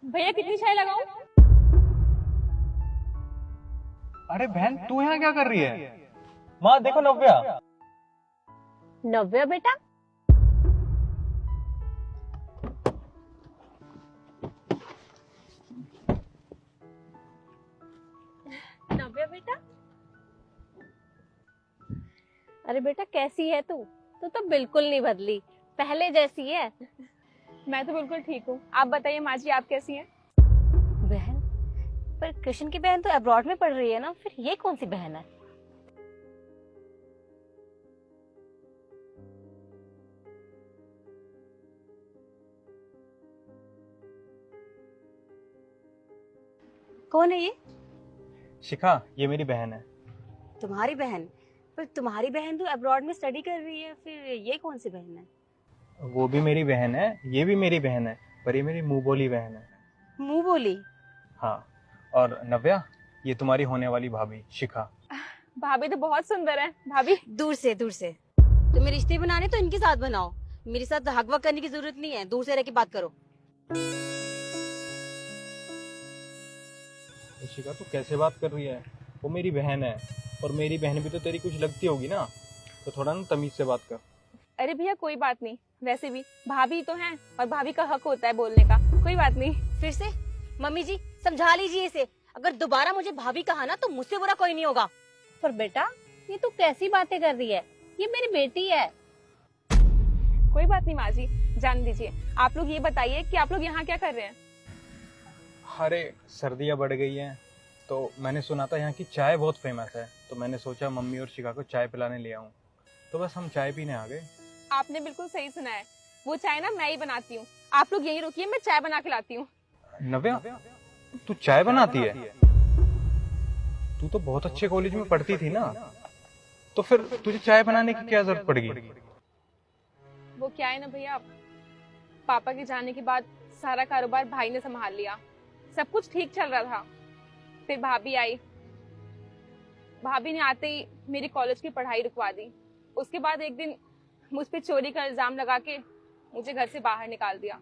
भैया कितनी चाय लगाऊं? अरे बहन, तू यहाँ क्या कर रही है? माँ देखो नव्या। नव्या बेटा, नव्या बेटा, अरे बेटा कैसी है तू? तू तो बिल्कुल नहीं बदली, पहले जैसी है। मैं तो बिल्कुल ठीक हूँ। आप बताइए माँ जी, आप कैसी हैं? बहन? पर कृष्ण की बहन तो अब्रॉड में पढ़ रही है ना, फिर ये कौन सी बहन है? कौन है ये? शिखा, ये मेरी बहन है। तुम्हारी बहन? पर तुम्हारी बहन तो अब्रॉड में स्टडी कर रही है, फिर ये कौन सी बहन है? वो भी मेरी बहन है, ये भी मेरी बहन है, पर ये मेरी मुंह बोली बहन है। मुंह बोली? हाँ, और नव्या, ये तुम्हारी होने वाली भाभी शिखा। भाभी तो बहुत सुंदर है। भाभी दूर से दूर से। तुम्हें रिश्ते बनाने तो इनके साथ बनाओ, मेरे साथ हक वक करने की जरूरत नहीं है, दूर से रह के बात करो। शिखा, तू कैसे बात कर रही है? वो मेरी बहन है, और मेरी बहन भी तो तेरी कुछ लगती होगी ना, तो थोड़ा ना तमीज से बात कर। अरे भैया कोई बात नहीं, वैसे भी भाभी तो हैं और भाभी का हक होता है बोलने का। कोई बात नहीं। फिर से? मम्मी जी समझा लीजिए इसे, अगर दोबारा मुझे भाभी कहा ना तो मुझसे बुरा कोई नहीं होगा। पर बेटा, ये तू कैसी बातें कर रही है? ये मेरी बेटी है। कोई बात नहीं माँ जी, जान दीजिए। आप लोग ये बताइए कि आप लोग यहाँ क्या कर रहे हैं? अरे सर्दियाँ बढ़ गई हैं, तो मैंने सुना था यहाँ की चाय बहुत फेमस है, तो मैंने सोचा मम्मी और शिखा को चाय पिलाने ले आऊँ, तो बस हम चाय पीने आ गए। आपने बिल्कुल सही सुना है, वो चाय ना मैं ही बनाती हूँ। आप लोग यहीं रुकिए, मैं चाय बना के लाती हूँ। नव्या, तू चाय बनाती है? तू तो बहुत अच्छे कॉलेज में पढ़ती थी ना, तो फिर तुझे चाय बनाने की क्या जरूरत पड़ गई? वो क्या है ना भैया, पापा के जाने के बाद सारा कारोबार भाई ने संभाल लिया। सब कुछ ठीक चल रहा था, फिर भाभी आई। भाभी ने आते ही मेरी कॉलेज की पढ़ाई रुकवा दी। उसके बाद एक दिन मुझ पे चोरी का इल्जाम लगा के मुझे घर से बाहर निकाल दिया।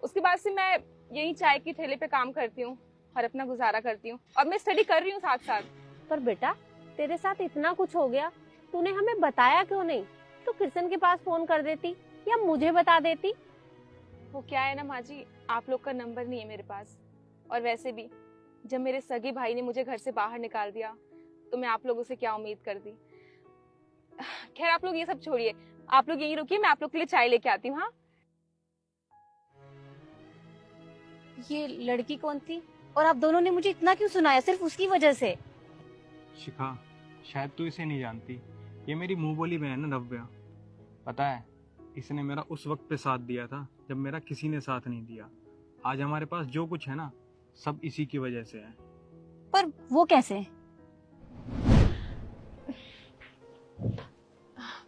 उसके बाद से मैं यही चाय की ठेले पे काम करती हूँ और अपना गुजारा करती हूँ, और मैं स्टडी कर रही हूँ साथ साथ। पर बेटा, तेरे साथ इतना कुछ हो गया, तूने हमें बताया क्यों नहीं? तो कृष्ण के पास फोन कर देती या मुझे बता देती। वो क्या है ना माँ जी, आप लोग का नंबर नहीं है मेरे पास, और वैसे भी जब मेरे सगे भाई ने मुझे घर से बाहर निकाल दिया तो मैं आप लोगों से क्या उम्मीद कर दी। खैर आप लोग ये सब छोड़िए, आप लोग यहीं रुकिए, मैं आप लोग के लिए चाय लेके आती हूँ। हाँ, ये लड़की कौन थी और आप दोनों ने मुझे इतना क्यों सुनाया सिर्फ उसकी वजह से? शिखा, शायद तू इसे नहीं जानती, ये मेरी मुंह बोली बहन है नव्या। पता है, इसने मेरा उस वक्त पे साथ दिया था जब मेरा किसी ने साथ नहीं दिया। आज हमारे पास जो कुछ है ना, सब इसी की वजह से है। पर वो कैसे?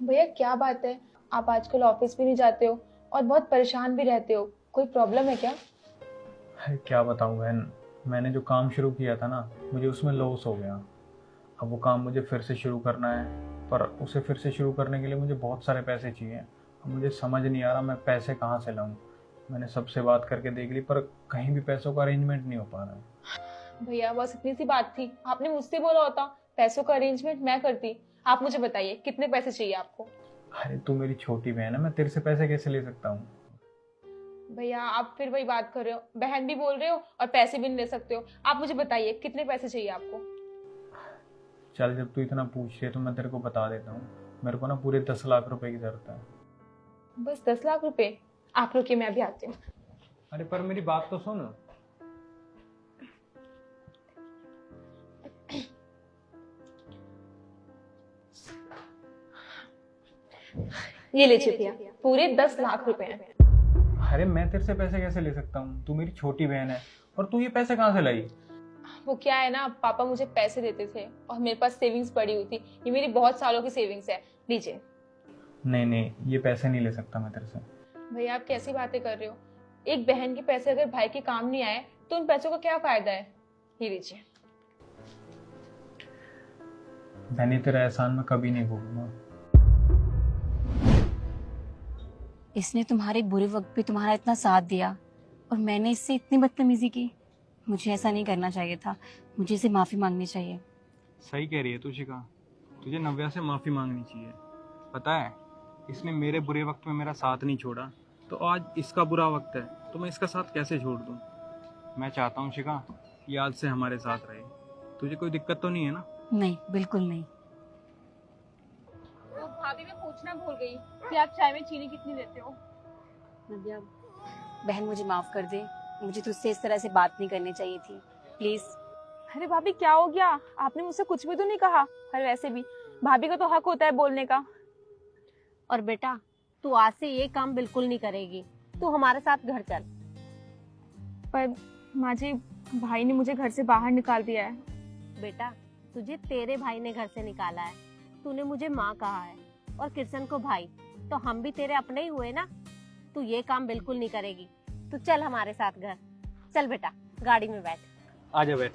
भैया क्या बात है, आप आजकल ऑफिस भी नहीं जाते हो और बहुत परेशान भी रहते हो, कोई प्रॉब्लम है क्या? अरे क्या बताऊं बहन, मैंने जो काम शुरू किया था ना, मुझे उसमें लॉस हो गया। अब वो काम मुझे फिर से शुरू करना है, पर उसे फिर से शुरू करने के लिए मुझे बहुत सारे पैसे चाहिए। अब मुझे समझ नहीं आ रहा मैं पैसे कहाँ से लाऊं। मैंने सबसे बात करके देख ली, पर कहीं भी पैसों का अरेंजमेंट नहीं हो पा रहा है। भैया बस इतनी सी बात थी, आपने मुझसे बोला होता, पैसों का अरेंजमेंट मैं करती। आप मुझे बताइए कितने पैसे चाहिए आपको? अरे तू मेरी छोटी बहन है, मैं तेरे से पैसे कैसे ले सकता हूँ? भैया आप फिर वही बात कर रहे हो, बहन भी बोल रहे हो और पैसे भी नहीं ले सकते हो। आप मुझे बताइए कितने पैसे चाहिए आपको? चल, जब तू इतना पूछ रही है तो मैं तेरे को बता देता हूँ। मेरे को ना पूरे 10 लाख रुपए की जरूरत है। बस 10 लाख रुपए? आप रुकिए, मैं अभी आती हूँ। अरे पर मेरी बात तो सुन। ये लीजिए भैया, पूरे 10 लाख रुपए हैं। अरे मैं तेरे से पैसे कैसे ले सकता हूँ? तू मेरी छोटी बहन है, और तू ये पैसे कहाँ से लाई? वो क्या है ना, पापा मुझे पैसे देते थे और मेरे पास सेविंग्स पड़ी हुई थी। ये मेरी बहुत सालों की सेविंग्स है, लीजिए। नहीं नहीं, ये पैसे नहीं ले सकता मैं तेरे से। भैया आप कैसी बातें कर रहे हो? एक बहन के पैसे अगर भाई के काम नहीं आए तो उन पैसों का क्या फायदा है? ये लीजिए। मैंने तेरा एहसान मैं कभी नहीं भूलूंगा। इसने तुम्हारे बुरे वक्त भी तुम्हारा इतना साथ दिया, और मैंने इससे इतनी बदतमीजी की। मुझे ऐसा नहीं करना चाहिए था, मुझे इसे माफी मांगनी चाहिए। सही कह रही है तू शिखा, तुझे नव्या से माफ़ी मांगनी चाहिए। पता है, इसने मेरे बुरे वक्त में मेरा साथ नहीं छोड़ा, तो आज इसका बुरा वक्त है तो मैं इसका साथ कैसे छोड़ दूँ। मैं चाहता हूँ शिखा कि आज से हमारे साथ रहे। तुझे कोई दिक्कत तो नहीं है ना? नहीं, बिल्कुल नहीं। तो भाभी मैं पूछना भूल गई कि आप चाय में चीनी कितनी देते हो? नव्या, बहन मुझे माफ कर दे, मुझे तुझसे इस तरह से बात नहीं करनी चाहिए थी, प्लीज। अरे भाभी क्या हो गया? आपने मुझसे कुछ भी तो नहीं कहा। और वैसे भी भाभी का तो हक होता है बोलने का। और बेटा, तू आज से ये काम बिल्कुल नहीं करेगी, तू हमारे साथ घर चल। पर माँ जी, भाई ने मुझे घर से बाहर निकाल दिया है। बेटा, तुझे तेरे भाई ने घर से निकाला है, तूने मुझे माँ कहा है और किशन को भाई, तो हम भी तेरे अपने ही हुए ना। तू ये काम बिल्कुल नहीं करेगी, तू चल हमारे साथ घर। चल बेटा, गाड़ी में बैठ। आजा बैठ।